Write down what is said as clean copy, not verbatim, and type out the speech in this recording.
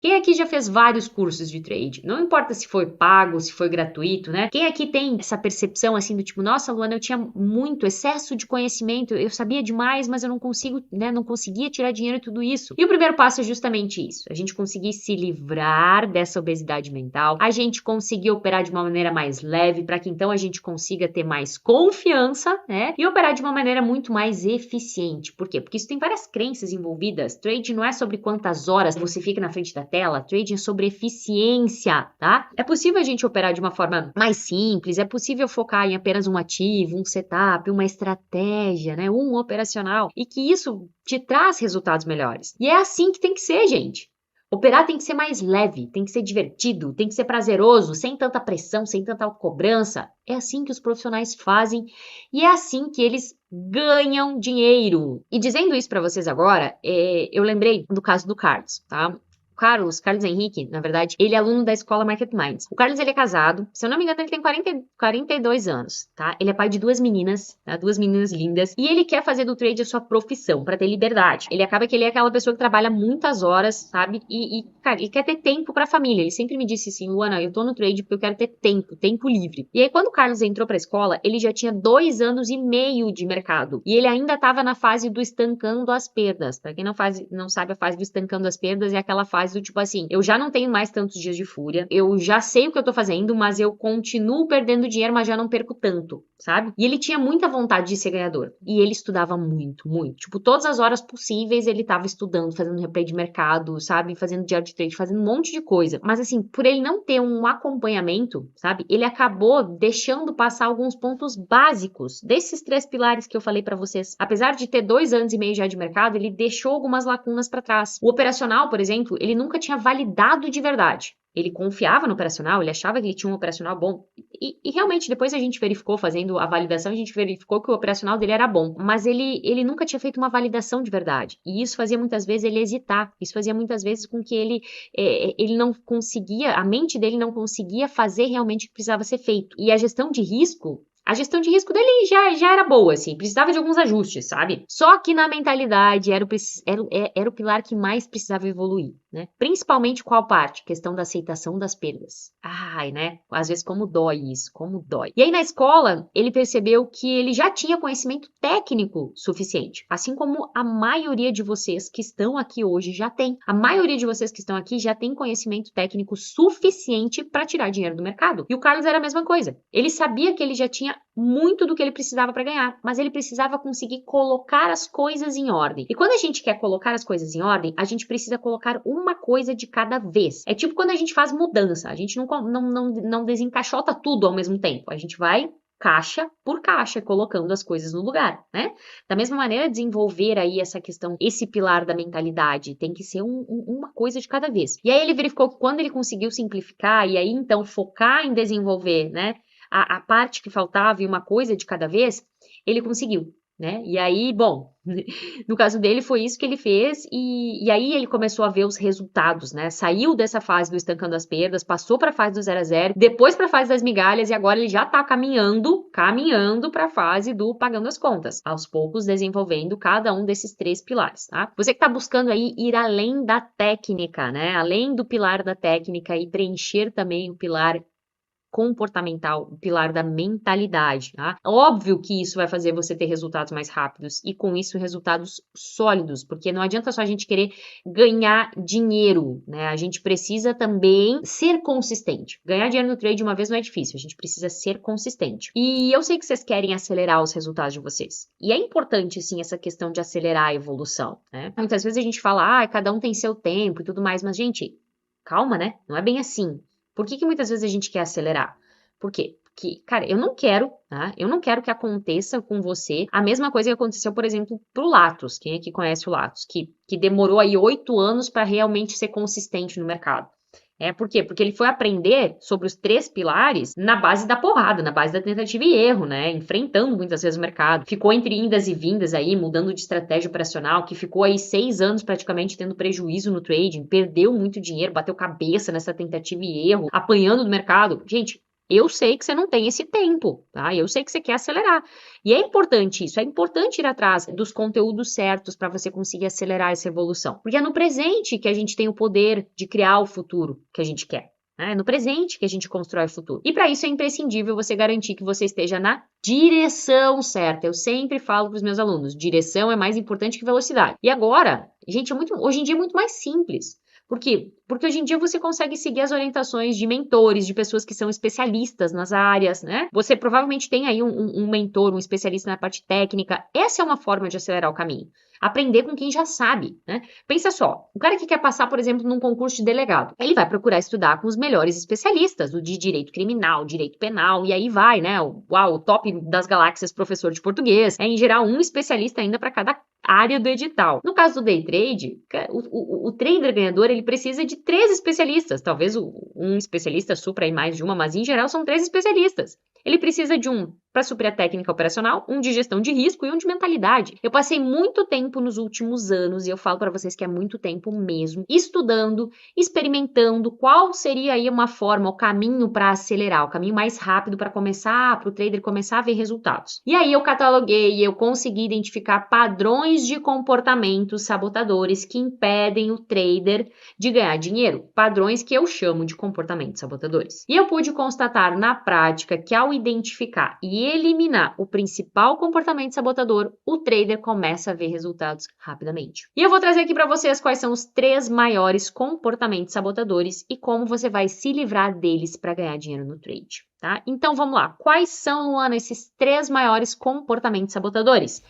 Quem aqui já fez vários cursos de trade? Não importa se foi pago, se foi gratuito, né? Quem aqui tem essa percepção assim do tipo, nossa, Luana, eu tinha muito excesso de conhecimento, eu sabia demais, mas eu não consigo, né? Não conseguia tirar dinheiro e tudo isso. E o primeiro passo é justamente isso: a gente conseguir se livrar dessa obesidade mental, a gente conseguir operar de uma maneira mais leve, para que então a gente consiga ter mais confiança, né? E operar de uma maneira muito mais eficiente. Por quê? Porque isso tem várias crenças envolvidas. Trade não é sobre quantas horas você fica na frente da tela, trading é sobre eficiência, tá? É possível a gente operar de uma forma mais simples, é possível focar em apenas um ativo, um setup, uma estratégia, né? Um operacional, e que isso te traz resultados melhores. E é assim que tem que ser, gente. Operar tem que ser mais leve, tem que ser divertido, tem que ser prazeroso, sem tanta pressão, sem tanta cobrança. É assim que os profissionais fazem e é assim que eles ganham dinheiro. E dizendo isso para vocês agora, eu lembrei do caso do Carlos, tá? Carlos Henrique, na verdade, ele é aluno da escola Market Minds. O Carlos, ele é casado, se eu não me engano, ele tem 42 anos, tá? Ele é pai de duas meninas, tá? Duas meninas lindas, e ele quer fazer do trade a sua profissão, para ter liberdade. Ele acaba que ele é aquela pessoa que trabalha muitas horas, sabe? Cara, ele quer ter tempo pra família. Ele sempre me disse assim, Luana, eu tô no trade porque eu quero ter tempo livre. E aí, quando o Carlos entrou pra escola, ele já tinha 2 anos e meio de mercado, e ele ainda tava na fase do estancando as perdas. Pra quem não sabe, a fase do estancando as perdas é aquela fase do tipo assim, eu já não tenho mais tantos dias de fúria, eu já sei o que eu tô fazendo, mas eu continuo perdendo dinheiro, mas já não perco tanto, sabe? E ele tinha muita vontade de ser ganhador. E ele estudava muito, muito. Tipo, todas as horas possíveis ele tava estudando, fazendo replay de mercado, sabe? Fazendo diário de trade, fazendo um monte de coisa. Mas assim, por ele não ter um acompanhamento, sabe? Ele acabou deixando passar alguns pontos básicos desses 3 pilares que eu falei pra vocês. Apesar de ter 2 anos e meio já de mercado, ele deixou algumas lacunas pra trás. O operacional, por exemplo, ele nunca tinha validado de verdade. Ele confiava no operacional, ele achava que ele tinha um operacional bom. E realmente, depois a gente verificou, fazendo a validação, a gente verificou que o operacional dele era bom. Mas ele nunca tinha feito uma validação de verdade. E isso fazia muitas vezes ele hesitar. Isso fazia muitas vezes com que ele não conseguia, a mente dele não conseguia fazer realmente o que precisava ser feito. E a gestão de risco dele já era boa, assim, precisava de alguns ajustes, sabe? Só que na mentalidade era o pilar que mais precisava evoluir, né? Principalmente qual parte? Questão da aceitação das perdas. Ai, né? Às vezes como dói isso, como dói. E aí na escola, ele percebeu que ele já tinha conhecimento técnico suficiente, assim como a maioria de vocês que estão aqui hoje já tem. A maioria de vocês que estão aqui já tem conhecimento técnico suficiente para tirar dinheiro do mercado. E o Carlos era a mesma coisa. Ele sabia que ele já tinha muito do que ele precisava para ganhar, mas ele precisava conseguir colocar as coisas em ordem. E quando a gente quer colocar as coisas em ordem, a gente precisa colocar uma coisa de cada vez. É tipo quando a gente faz mudança, a gente não desencaixota tudo ao mesmo tempo. A gente vai caixa por caixa, colocando as coisas no lugar, né? Da mesma maneira, desenvolver aí essa questão, esse pilar da mentalidade, tem que ser uma coisa de cada vez. E aí ele verificou que quando ele conseguiu simplificar e aí então focar em desenvolver, né, a parte que faltava e uma coisa de cada vez, ele conseguiu, né? E aí, bom, no caso dele foi isso que ele fez e aí ele começou a ver os resultados, né? Saiu dessa fase do estancando as perdas, passou para a fase do 0 a 0, depois para a fase das migalhas e agora ele já está caminhando para a fase do pagando as contas, aos poucos desenvolvendo cada um desses 3 pilares, tá? Você que está buscando aí ir além da técnica, né? Além do pilar da técnica e preencher também o pilar comportamental, o pilar da mentalidade, tá? Óbvio que isso vai fazer você ter resultados mais rápidos e com isso resultados sólidos, porque não adianta só a gente querer ganhar dinheiro, né? A gente precisa também ser consistente. Ganhar dinheiro no trade uma vez não é difícil, a gente precisa ser consistente. E eu sei que vocês querem acelerar os resultados de vocês. E é importante, sim, essa questão de acelerar a evolução, né? Muitas vezes a gente fala, cada um tem seu tempo e tudo mais, mas, gente, calma, né? Não é bem assim. Por que muitas vezes a gente quer acelerar? Por quê? Porque, cara, eu não quero, tá? Eu não quero que aconteça com você a mesma coisa que aconteceu, por exemplo, pro Latos. Quem aqui conhece o Latos? Que demorou aí 8 anos para realmente ser consistente no mercado. Por quê? Porque ele foi aprender sobre os 3 pilares na base da porrada, na base da tentativa e erro, né? Enfrentando muitas vezes o mercado. Ficou entre indas e vindas aí, mudando de estratégia operacional, que ficou aí 6 anos praticamente tendo prejuízo no trading, perdeu muito dinheiro, bateu cabeça nessa tentativa e erro, apanhando do mercado. Gente, Eu sei que você não tem esse tempo, tá? Eu sei que você quer acelerar. E é importante isso, é importante ir atrás dos conteúdos certos para você conseguir acelerar essa evolução. Porque é no presente que a gente tem o poder de criar o futuro que a gente quer. É no presente que a gente constrói o futuro. E para isso é imprescindível você garantir que você esteja na direção certa. Eu sempre falo para os meus alunos, direção é mais importante que velocidade. E agora, gente, hoje em dia é muito mais simples. Por quê? Porque hoje em dia você consegue seguir as orientações de mentores, de pessoas que são especialistas nas áreas, né? Você provavelmente tem aí um mentor, um especialista na parte técnica. Essa é uma forma de acelerar o caminho. Aprender com quem já sabe, né? Pensa só, o cara que quer passar, por exemplo, num concurso de delegado, ele vai procurar estudar com os melhores especialistas, o de direito criminal, direito penal, e aí vai, né? O top das galáxias professor de português. É, em geral, um especialista ainda para cada área do edital. No caso do day trade, o trader ganhador, ele precisa de 3 especialistas, talvez um especialista supra aí mais de uma, mas em geral são 3 especialistas. Ele precisa de um para suprir a técnica operacional, um de gestão de risco e um de mentalidade. Eu passei muito tempo nos últimos anos, e eu falo para vocês que é muito tempo mesmo, estudando, experimentando qual seria aí uma forma, o caminho para acelerar, o caminho mais rápido para o trader começar a ver resultados. E aí eu cataloguei, eu consegui identificar padrões de comportamentos sabotadores que impedem o trader de ganhar dinheiro, padrões que eu chamo de comportamentos sabotadores. E eu pude constatar na prática que ao identificar e eliminar o principal comportamento sabotador, o trader começa a ver resultados rapidamente. E eu vou trazer aqui para vocês quais são os 3 maiores comportamentos sabotadores e como você vai se livrar deles para ganhar dinheiro no trade, tá? Então vamos lá. Quais são, Luana, esses 3 maiores comportamentos sabotadores?